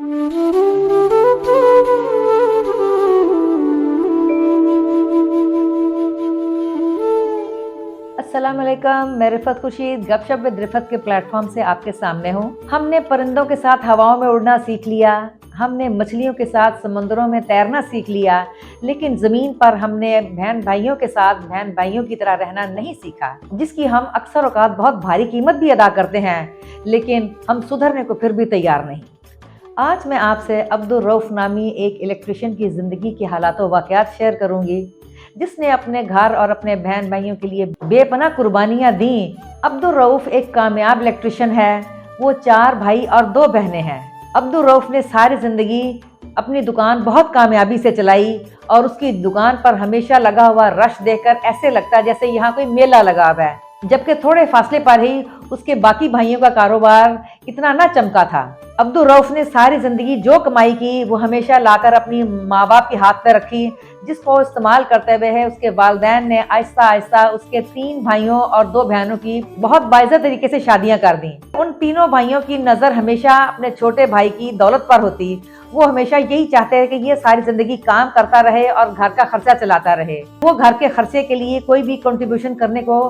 अस्सलाम वालेकुम, मैं रिफत खुर्शीद गपशप विद रिफत के प्लेटफॉर्म से आपके सामने हूँ। हमने परिंदों के साथ हवाओं में उड़ना सीख लिया, हमने मछलियों के साथ समुद्रों में तैरना सीख लिया, लेकिन ज़मीन पर हमने बहन भाइयों के साथ बहन भाइयों की तरह रहना नहीं सीखा, जिसकी हम अक्सर औक़ात बहुत भारी कीमत भी अदा करते हैं, लेकिन हम सुधरने को फिर भी तैयार नहीं। आज मैं आपसे अब्दुल रऊफ़ नामी एक इलेक्ट्रिशियन की ज़िंदगी के हालात व वाक़यात शेयर करूँगी, जिसने अपने घर और अपने बहन भाइयों के लिए बेपनाह कुर्बानियाँ दी। अब्दुल रऊफ़ एक कामयाब इलेक्ट्रिशियन है। वो 4 भाई और 2 बहनें हैं। अब्दुल रऊफ़ ने सारी ज़िंदगी अपनी दुकान बहुत कामयाबी से चलाई और उसकी दुकान पर हमेशा लगा हुआ रश देखकर ऐसे लगता जैसे यहाँ कोई मेला लगा हुआ है, जबकि थोड़े फासले पर ही उसके बाकी भाइयों का कारोबार इतना न चमका था। अब्दुल रऊफ़ ने सारी ज़िंदगी जो कमाई की वो हमेशा लाकर अपनी माँ बाप के हाथ पे रखी, जिसको इस्तेमाल करते हुए उसके वालिदैन ने आहिस्ता आहिस्ता उसके 3 भाइयों और 2 बहनों की बहुत बाइज़्ज़त तरीके से शादियां कर दी। उन तीनों भाइयों की नज़र हमेशा अपने छोटे भाई की दौलत पर होती। वो हमेशा यही चाहते हैं कि ये सारी ज़िंदगी काम करता रहे और घर का खर्चा चलाता रहे। वो घर के खर्चे के लिए कोई भी कंट्रीब्यूशन करने को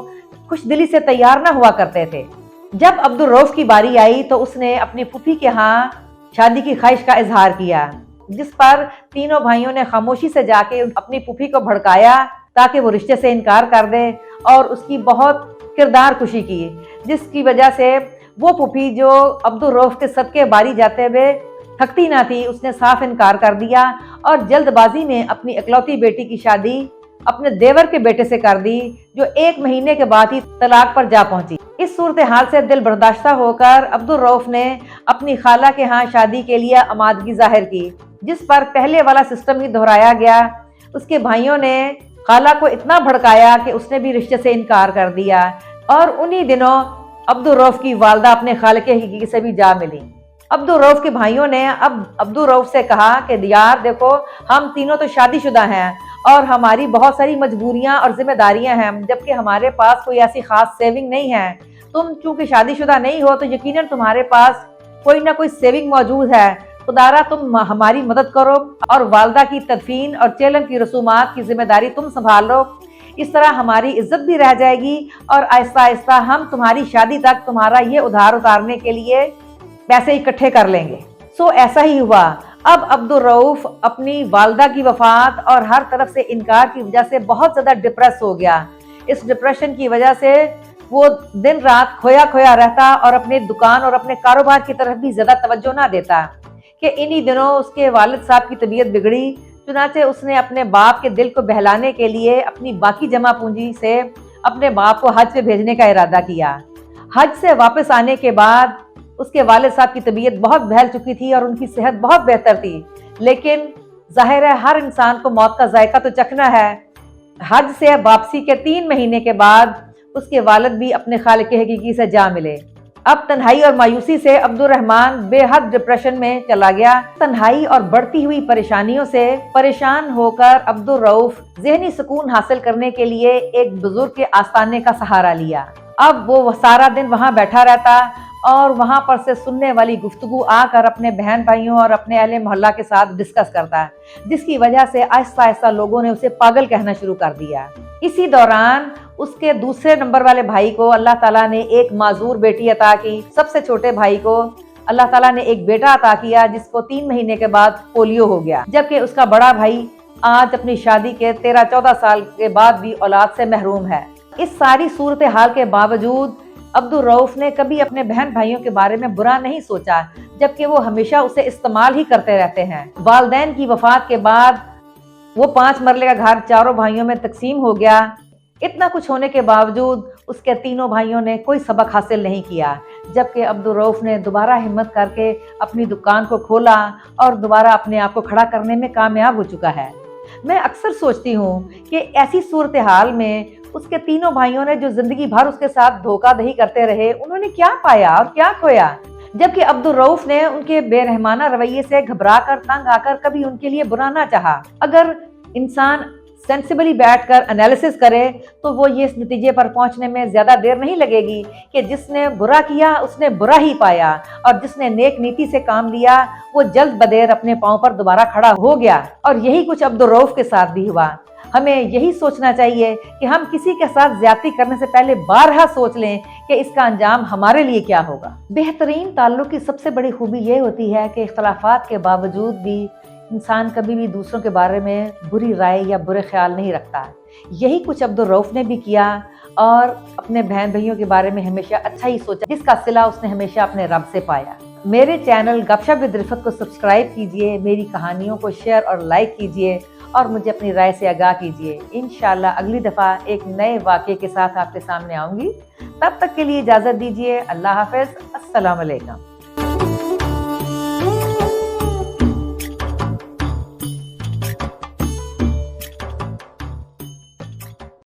खुश दिली से तैयार न हुआ करते थे। जब अब्दुल रऊफ़ की बारी आई तो उसने अपनी फूफी के यहाँ शादी की ख्वाहिश का इजहार किया, जिस पर तीनों भाइयों ने खामोशी से जाके अपनी फूफी को भड़काया ताकि वो रिश्ते से इनकार कर दे और उसकी बहुत किरदार कुशी की, जिसकी वजह से वो फूफी जो अब्दुल रऊफ़ के सदके बारी जाते हुए थकती ना थी, उसने साफ इनकार कर दिया और जल्दबाजी में अपनी इकलौती बेटी की शादी अपने देवर के बेटे से कर दी, जो 1 महीने के बाद ही तलाक पर जा पहुंची। इस सूरत हाल से दिल बर्दाश्ता होकर अब्दुल रऊफ़ ने अपनी खाला के यहाँ शादी के लिए आमादगी जाहिर की, जिस पर पहले वाला सिस्टम ही दोहराया गया। उसके भाइयों ने खाला को इतना भड़काया कि उसने भी रिश्ते से इनकार कर दिया और उन्हीं दिनों अब्दुल रऊफ़ की वालदा अपने खाले के हकीकी से भी जा मिली। अब्दुल रऊफ़ के भाइयों ने अब अब्दुल रऊफ़ से कहा कि यार देखो, हम तीनों तो शादीशुदा हैं और हमारी बहुत सारी मजबूरियां और जिम्मेदारियां हैं, जबकि हमारे पास कोई ऐसी खास सेविंग नहीं है। तुम चूंकि शादीशुदा नहीं हो तो यकीनन तुम्हारे पास कोई ना कोई सेविंग मौजूद है। खुदारा तुम हमारी मदद करो और वालदा की तदफीन और चेलन की रसूमात की जिम्मेदारी तुम संभाल लो। इस तरह हमारी इज्जत भी रह जाएगी और आहिस्ता आहिस्ता हम तुम्हारी शादी तक तुम्हारा ये उधार उतारने के लिए पैसे इकट्ठे कर लेंगे। सो ऐसा ही हुआ। अब अब्दुल रऊफ़ अपनी वालदा की वफात और हर तरफ से इनकार की वजह से बहुत ज़्यादा डिप्रेस हो गया। इस डिप्रेशन की वजह से वो दिन रात खोया खोया रहता और अपनी दुकान और अपने कारोबार की तरफ भी ज़्यादा तवज्जो ना देता कि इन्हीं दिनों उसके वालिद साहब की तबीयत बिगड़ी। चुनाचे उसने अपने बाप के दिल को बहलाने के लिए अपनी बाकी जमा पूंजी से अपने बाप को हज पे भेजने का इरादा किया। हज से वापस आने के बाद उसके वालिद साहब की तबीयत बहुत बहल चुकी थी और उनकी सेहत बहुत बेहतर थी, लेकिन जाहिर है हर इंसान को मौत का जायका तो चखना है। हज से वापसी के 3 महीने के बाद उसके वालिद भी अपने खालिक के हकीकी से जा मिले। अब तन्हाई और मायूसी से अब्दुल रहमान बेहद डिप्रेशन में चला गया। तन्हाई और बढ़ती हुई परेशानियों से परेशान होकर अब्दुल रऊफ़ ज़हनी सुकून हासिल करने के लिए एक बुजुर्ग के आस्ताने का सहारा लिया। अब वो सारा दिन वहाँ बैठा रहता और वहां पर से सुनने वाली गुफ्तगू आकर अपने बहन भाइयों और अपने अहले मोहल्ला के साथ डिस्कस करता है, जिसकी वजह से आहिस्ता आहिस्ता लोगों ने उसे पागल कहना शुरू कर दिया। इसी दौरान उसके दूसरे नंबर वाले भाई को अल्लाह ताला ने एक माजूर बेटी अता की। सबसे छोटे भाई को अल्लाह ताला ने एक बेटा अता किया, जिसको 3 महीने के बाद पोलियो हो गया, जबकि उसका बड़ा भाई आज अपनी शादी के 13-14 साल के बाद भी औलाद से महरूम है। इस सारी सूरत हाल के बावजूद अब्दुल रऊफ़ ने कभी अपने बहन भाइयों के बारे में बुरा नहीं सोचा, जबकि वो हमेशा उसे इस्तेमाल ही करते रहते हैं। वालिदैन की वफात के बाद वो 5 मरले का घर 4 भाइयों में तकसीम हो गया। इतना कुछ होने के बावजूद उसके तीनों भाइयों ने कोई सबक हासिल नहीं किया, जबकि अब्दुल रऊफ़ ने दोबारा हिम्मत करके अपनी दुकान को खोला और दोबारा अपने आप को खड़ा करने में कामयाब हो चुका है। मैं अक्सर सोचती हूँ कि ऐसी सूरत हाल में उसके तीनों भाइयों ने जो जिंदगी भर उसके साथ धोखाधड़ी करते रहे, उन्होंने क्या पाया और क्या खोया, जबकि अब्दुल रऊफ़ ने उनके बेरहमाना रवैये से घबरा कर तंग आकर कभी उनके लिए बुरा ना चाहा। अगर इंसान सेंसिबली बैठकर एनालिसिस करे तो वो ये इस नतीजे पर पहुंचने में ज्यादा देर नहीं लगेगी कि जिसने बुरा किया उसने बुरा ही पाया और जिसने नेक नीति से काम लिया वो जल्द बदेर अपने पांव पर दोबारा खड़ा हो गया। और यही कुछ अब्दुर्रऊफ के साथ भी हुआ। हमें यही सोचना चाहिए कि हम किसी के साथ ज्यादती करने से पहले बारहा सोच लें कि इसका अंजाम हमारे लिए क्या होगा। बेहतरीन ताल्लुक की सबसे बड़ी खूबी ये होती है कि इख्तलाफात के बावजूद भी इंसान कभी भी दूसरों के बारे में बुरी राय या बुरे ख्याल नहीं रखता। यही कुछ अब्दुर्रऊफ ने भी किया और अपने बहन भाइयों के बारे में हमेशा अच्छा ही सोचा, जिसका सिला उसने हमेशा अपने रब से पाया। मेरे चैनल गपशप विद रिफत को सब्सक्राइब कीजिए, मेरी कहानियों को शेयर और लाइक कीजिए और मुझे अपनी राय से आगाह कीजिए। इंशाल्लाह अगली दफ़ा एक नए वाक़े के साथ आपके सामने आऊँगी। तब तक के लिए इजाज़त दीजिए। अल्लाह हाफ़िज़। अस्सलाम वालेकुम।